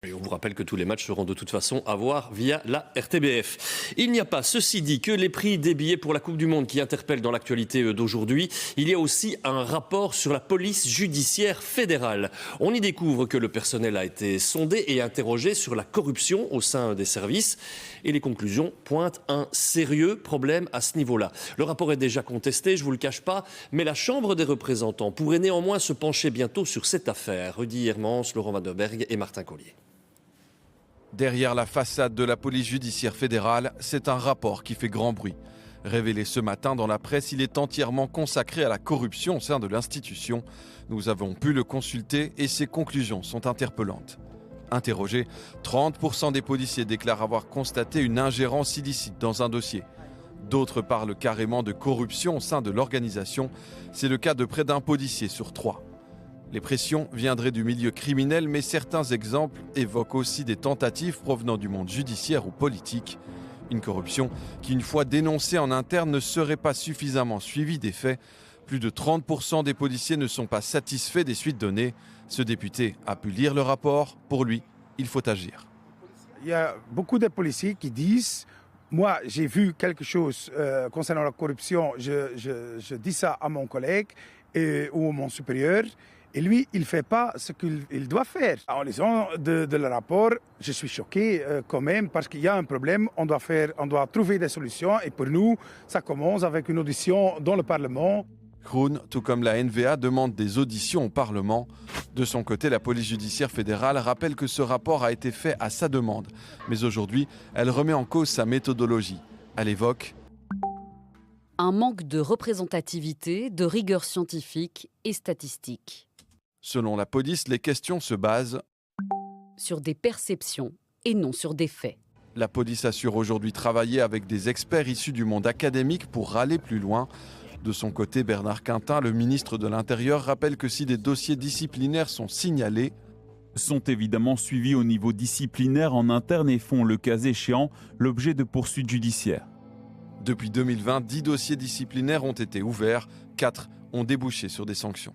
Et on vous rappelle que tous les matchs seront de toute façon à voir via la RTBF. Il n'y a pas, ceci dit, que les prix des billets pour la Coupe du Monde qui interpellent dans l'actualité d'aujourd'hui. Il y a aussi un rapport sur la police judiciaire fédérale. On y découvre que le personnel a été sondé et interrogé sur la corruption au sein des services. Et les conclusions pointent un sérieux problème à ce niveau-là. Le rapport est déjà contesté, je ne vous le cache pas, mais la Chambre des représentants pourrait néanmoins se pencher bientôt sur cette affaire. Rudy Hermans, Laurent Vanderberg et Martin Collier. Derrière la façade de la police judiciaire fédérale, c'est un rapport qui fait grand bruit. Révélé ce matin dans la presse, il est entièrement consacré à la corruption au sein de l'institution. Nous avons pu le consulter et ses conclusions sont interpellantes. Interrogés, 30% des policiers déclarent avoir constaté une ingérence illicite dans un dossier. D'autres parlent carrément de corruption au sein de l'organisation. C'est le cas de près d'un policier sur 3. Les pressions viendraient du milieu criminel, mais certains exemples évoquent aussi des tentatives provenant du monde judiciaire ou politique. Une corruption qui, une fois dénoncée en interne, ne serait pas suffisamment suivie des faits. Plus de 30% des policiers ne sont pas satisfaits des suites données. Ce député a pu lire le rapport. Pour lui, il faut agir. Il y a beaucoup de policiers qui disent « Moi, j'ai vu quelque chose concernant la corruption, je dis ça à mon collègue ou à mon supérieur. » Et lui, il ne fait pas ce qu'il doit faire. En lisant le rapport, je suis choqué quand même parce qu'il y a un problème. On doit trouver des solutions. Et pour nous, ça commence avec une audition dans le Parlement. Kroon, tout comme la NVA, demande des auditions au Parlement. De son côté, la police judiciaire fédérale rappelle que ce rapport a été fait à sa demande. Mais aujourd'hui, elle remet en cause sa méthodologie. Elle évoque un manque de représentativité, de rigueur scientifique et statistique. Selon la police, les questions se basent sur des perceptions et non sur des faits. La police assure aujourd'hui travailler avec des experts issus du monde académique pour aller plus loin. De son côté, Bernard Quintin, le ministre de l'Intérieur, rappelle que si des dossiers disciplinaires sont signalés, sont évidemment suivis au niveau disciplinaire en interne et font, le cas échéant, l'objet de poursuites judiciaires. Depuis 2020, 10 dossiers disciplinaires ont été ouverts, 4 ont débouché sur des sanctions.